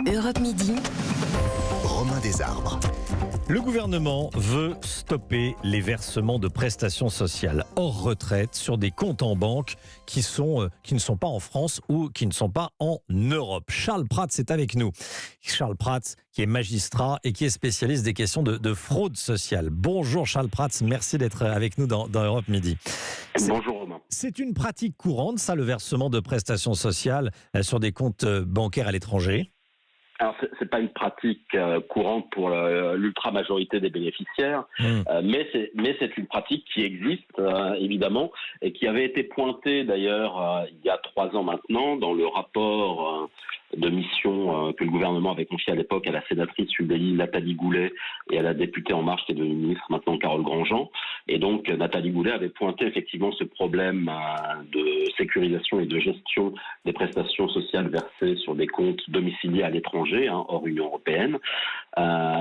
Europe Midi. Romain Desarbres. Le gouvernement veut stopper les versements de prestations sociales hors retraite sur des comptes en banque qui ne sont pas en France ou qui ne sont pas en Europe. Charles Prats est avec nous. Charles Prats, qui est magistrat et qui est spécialiste des questions de fraude sociale. Bonjour Charles Prats, merci d'être avec nous dans Europe Midi. Bonjour Romain. C'est une pratique courante, ça, le versement de prestations sociales sur des comptes bancaires à l'étranger? Alors, c'est pas une pratique courante pour l'ultra-majorité des bénéficiaires, mais c'est une pratique qui existe, évidemment, et qui avait été pointée, d'ailleurs, il y a 3 ans maintenant, dans le rapport de mission que le gouvernement avait confié à l'époque à la sénatrice UDI Nathalie Goulet et à la députée En Marche, qui est devenue ministre maintenant, Carole Grandjean. Et donc, Nathalie Goulet avait pointé effectivement ce problème de sécurisation et de gestion des prestations sociales versées sur des comptes domiciliés à l'étranger, hors Union européenne.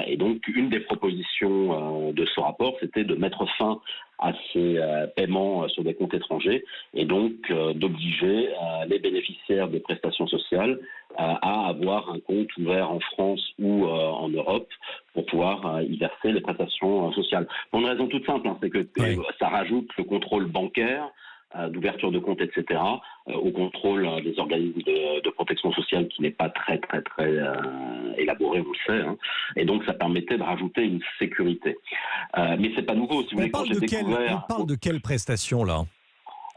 Et donc, une des propositions de ce rapport, c'était de mettre fin à ces paiements sur des comptes étrangers et donc d'obliger les bénéficiaires des prestations sociales à avoir un compte ouvert en France ou en Europe pour pouvoir y verser les prestations sociales. Pour une raison toute simple, c'est que ça rajoute le contrôle bancaire, d'ouverture de compte, etc., au contrôle des organismes de protection sociale qui n'est pas très élaboré, vous le savez. Et donc, ça permettait de rajouter une sécurité. Mais c'est pas nouveau. Si vous voulez, quand j'ai découvert... On parle de quelles prestations, là ?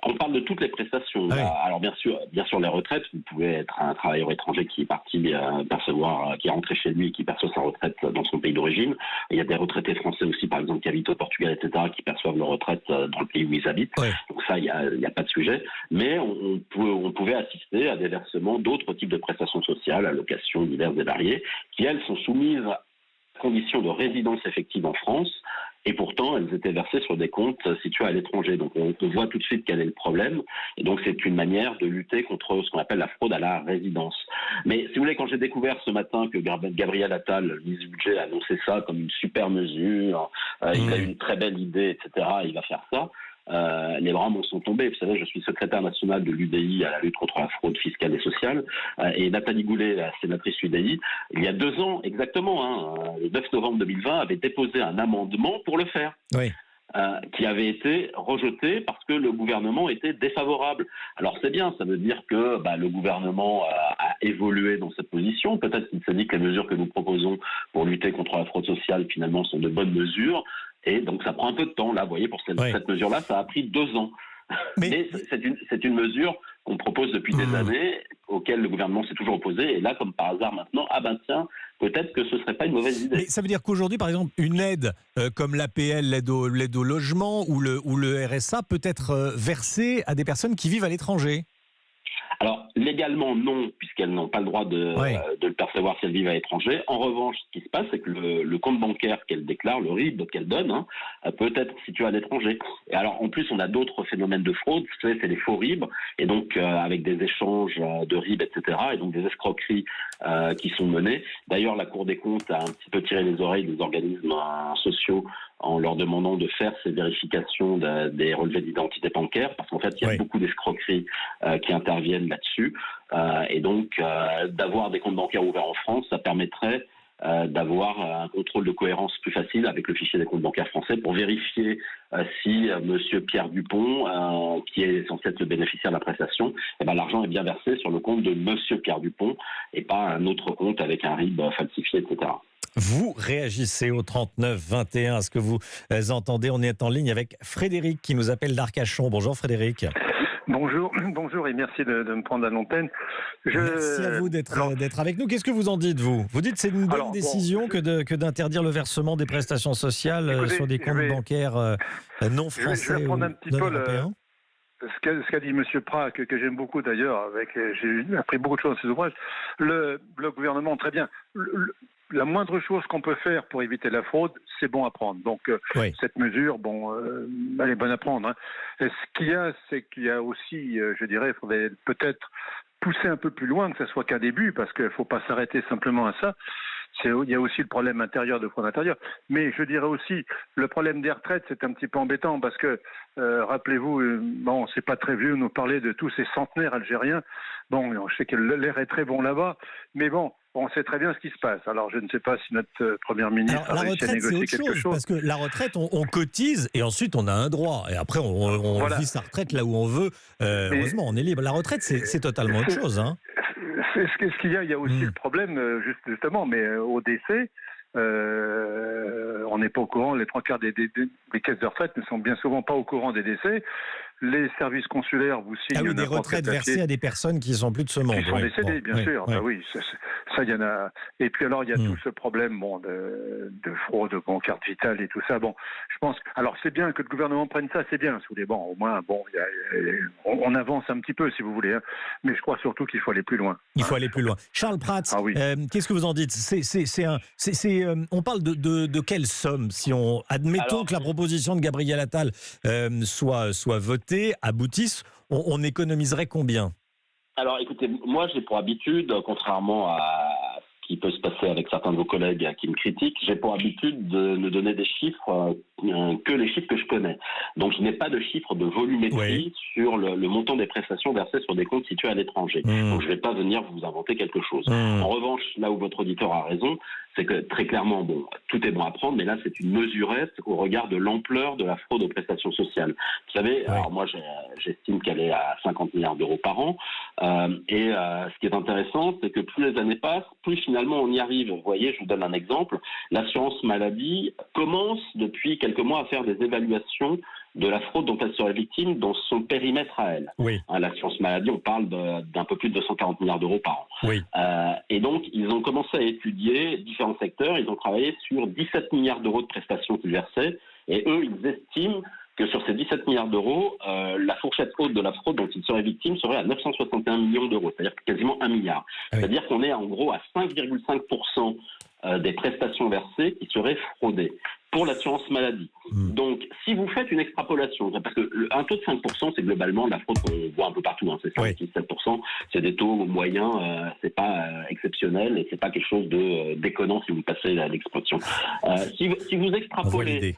On parle de toutes les prestations. Oui. Alors bien sûr, les retraites. Vous pouvez être un travailleur étranger qui est parti percevoir, qui est rentré chez lui et qui perçoit sa retraite dans son pays d'origine. Il y a des retraités français aussi, par exemple, qui habitent au Portugal, etc., qui perçoivent leur retraite dans le pays où ils habitent. Oui. Donc ça, il y a pas de sujet. Mais on pouvait assister à des versements d'autres types de prestations sociales, allocations diverses et variées, qui elles sont soumises à condition de résidence effective en France. Et pourtant, elles étaient versées sur des comptes situés à l'étranger. Donc, on voit tout de suite quel est le problème. Et donc, c'est une manière de lutter contre ce qu'on appelle la fraude à la résidence. Mais si vous voulez, quand j'ai découvert ce matin que Gabriel Attal, le ministre du Budget, a annoncé ça comme une super mesure, il a une très belle idée, etc., il va faire ça, les bras m'en sont tombés. Vous savez, je suis secrétaire national de l'UDI à la lutte contre la fraude fiscale et sociale. Et Nathalie Goulet, la sénatrice UDI, il y a 2 ans exactement, le 9 novembre 2020, avait déposé un amendement pour le faire. Oui. Qui avait été rejeté parce que le gouvernement était défavorable. Alors c'est bien, ça veut dire que le gouvernement a évolué dans cette position. Peut-être qu'il se dit que les mesures que nous proposons pour lutter contre la fraude sociale, finalement, sont de bonnes mesures. Et donc ça prend un peu de temps. Là, vous voyez, pour cette mesure-là, ça a pris 2 ans. Mais c'est une mesure qu'on propose depuis des années, auquel le gouvernement s'est toujours opposé. Et là, comme par hasard maintenant, tiens, peut-être que ce ne serait pas une mauvaise idée. Mais ça veut dire qu'aujourd'hui, par exemple, une aide comme l'APL, l'aide au logement ou le RSA peut être versée à des personnes qui vivent à l'étranger? Alors, légalement, non, puisqu'elles n'ont pas le droit de le percevoir si elles vivent à l'étranger. En revanche, ce qui se passe, c'est que le compte bancaire qu'elles déclarent, le RIB qu'elles donnent, peut être situé à l'étranger. Et alors, en plus, on a d'autres phénomènes de fraude. Vous savez, c'est les faux RIB, et donc avec des échanges de RIB, etc., et donc des escroqueries qui sont menées. D'ailleurs, la Cour des comptes a un petit peu tiré les oreilles des organismes sociaux en leur demandant de faire ces vérifications des relevés d'identité bancaire, parce qu'en fait, il y a beaucoup d'escroqueries qui interviennent là-dessus. Et donc, d'avoir des comptes bancaires ouverts en France, ça permettrait d'avoir un contrôle de cohérence plus facile avec le fichier des comptes bancaires français pour vérifier si Monsieur Pierre Dupont, qui est censé être le bénéficiaire de la prestation, l'argent est bien versé sur le compte de Monsieur Pierre Dupont et pas un autre compte avec un RIB falsifié, etc. Vous réagissez au 39-21 à ce que vous entendez. On est en ligne avec Frédéric qui nous appelle d'Arcachon. Bonjour Frédéric. Bonjour et merci de me prendre à l'antenne. Merci à vous d'être avec nous. Qu'est-ce que vous en dites, vous? Vous dites que c'est une bonne décision que d'interdire le versement des prestations sociales sur des comptes bancaires non français je vais prendre un petit peu européens. Ce qu'a dit M. Prat, que j'aime beaucoup d'ailleurs, j'ai appris beaucoup de choses dans ses ouvrages. Le gouvernement, très bien. La moindre chose qu'on peut faire pour éviter la fraude, c'est bon à prendre. Donc, cette mesure, elle est bonne à prendre. Et ce qu'il y a, c'est qu'il y a aussi, je dirais, il faudrait peut-être pousser un peu plus loin, que ce soit qu'un début, parce qu'il ne faut pas s'arrêter simplement à ça. Il y a aussi le problème intérieur de fraude intérieure. Mais je dirais aussi, le problème des retraites, c'est un petit peu embêtant parce que, rappelez-vous, c'est pas très vieux nous parler de tous ces centenaires algériens. Je sais que l'air est très bon là-bas, mais on sait très bien ce qui se passe. Alors, je ne sais pas si notre Première ministre Alors, a la réussi à retraite, c'est négocier autre quelque chose, chose. parce que la retraite, on cotise et ensuite on a un droit. Et après, on Voilà. vit sa retraite là où on veut. Heureusement, on est libre. La retraite, c'est totalement autre chose. Hein. Ce qu'il y a, il y a aussi le problème, justement, mais au décès, on n'est pas au courant. Les 3 quarts des caisses de retraite ne sont bien souvent pas au courant des décès. Les services consulaires vous signent Ah oui, des n'importe quel retraites papier. versées à des personnes qui sont plus de ce monde. Qui sont oui. décédés, Bon, bien sûr. oui. Bah oui, ça, il y en a. Et puis alors, il y a tout ce problème de fraude, carte vitale et tout ça. Bon, je pense. Alors, c'est bien que le gouvernement prenne ça, c'est bien. Au moins, bon, on avance un petit peu, si vous voulez. Hein. Mais je crois surtout qu'il faut aller plus loin. Il faut aller plus loin. Charles Prats, Ah oui. qu'est-ce que vous en dites ? On parle de quelle somme si on admettons que la proposition de Gabriel Attal soit votée, aboutisse, on économiserait combien ? Alors écoutez, moi j'ai pour habitude, contrairement à ce qui peut se passer avec certains de vos collègues qui me critiquent, j'ai pour habitude de ne donner des chiffres que les chiffres que je connais. Donc je n'ai pas de chiffres de volumétrie sur le montant des prestations versées sur des comptes situés à l'étranger. Donc je ne vais pas venir vous inventer quelque chose. En revanche, là où votre auditeur a raison, c'est que très clairement, bon, tout est bon à prendre, mais là c'est une mesurette au regard de l'ampleur de la fraude aux prestations sociales. Vous savez, alors moi j'estime qu'elle est à 50 milliards d'euros par an, et ce qui est intéressant, c'est que plus les années passent, plus finalement on y arrive. Vous voyez, je vous donne un exemple, l'assurance maladie commence depuis quelques mois à faire des évaluations de la fraude dont elle serait victime dans son périmètre à elle. Oui. L'assurance maladie, on parle d'un peu plus de 240 milliards d'euros par an. Oui. Et donc, ils ont commencé à étudier différents secteurs. Ils ont travaillé sur 17 milliards d'euros de prestations qu'ils versaient. Et eux, ils estiment que sur ces 17 milliards d'euros, la fourchette haute de la fraude dont ils seraient victimes serait à 961 millions d'euros, c'est-à-dire quasiment 1 milliard. Oui. C'est-à-dire qu'on est en gros à 5,5% des prestations versées qui seraient fraudées pour l'assurance maladie. Donc, si vous faites une extrapolation, parce qu'un taux de 5%, c'est globalement de la fraude qu'on voit un peu partout, hein, c'est 5-7%, c'est des taux moyens, c'est pas exceptionnel et c'est pas quelque chose de déconnant si vous passez l'expression. Si vous extrapolez...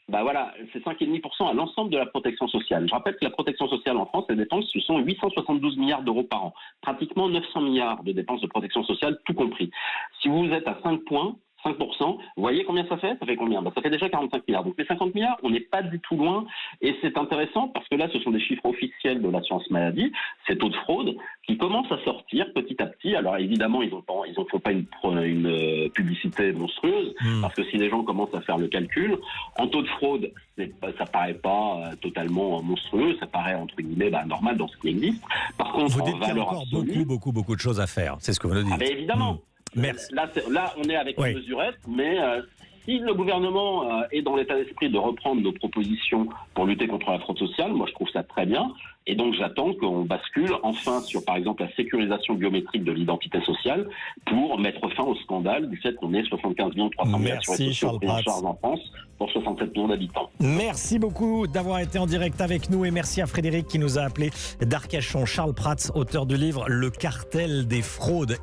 Bah voilà, c'est 5,5% à l'ensemble de la protection sociale. Je rappelle que la protection sociale en France, les dépenses, ce sont 872 milliards d'euros par an. Pratiquement 900 milliards de dépenses de protection sociale, tout compris. Si vous êtes à 5%, vous voyez combien ça fait ? Ça fait combien ? Ça fait déjà 45 milliards. Donc les 50 milliards, on n'est pas du tout loin. Et c'est intéressant parce que là, ce sont des chiffres officiels de l'assurance maladie, ces taux de fraude qui commencent à sortir petit à petit. Alors évidemment, ils ne font pas une publicité monstrueuse parce que si les gens commencent à faire le calcul, en taux de fraude, ça paraît pas totalement monstrueux, ça paraît entre guillemets normal dans ce qui existe. Par contre, vous en dites qu'il y a valeur encore absolue, beaucoup de choses à faire. C'est ce que vous nous dites. Ah ben évidemment. Merci. Là, on est avec une mesurette, mais si le gouvernement est dans l'état d'esprit de reprendre nos propositions pour lutter contre la fraude sociale, moi je trouve ça très bien. Et donc j'attends qu'on bascule enfin sur, par exemple, la sécurisation biométrique de l'identité sociale pour mettre fin au scandale du fait qu'on ait 75 300 000 assurés sociaux pris en charge en France pour 67 millions d'habitants. Merci beaucoup d'avoir été en direct avec nous et merci à Frédéric qui nous a appelé d'Arcachon. Charles Prats, auteur du livre Le cartel des fraudes.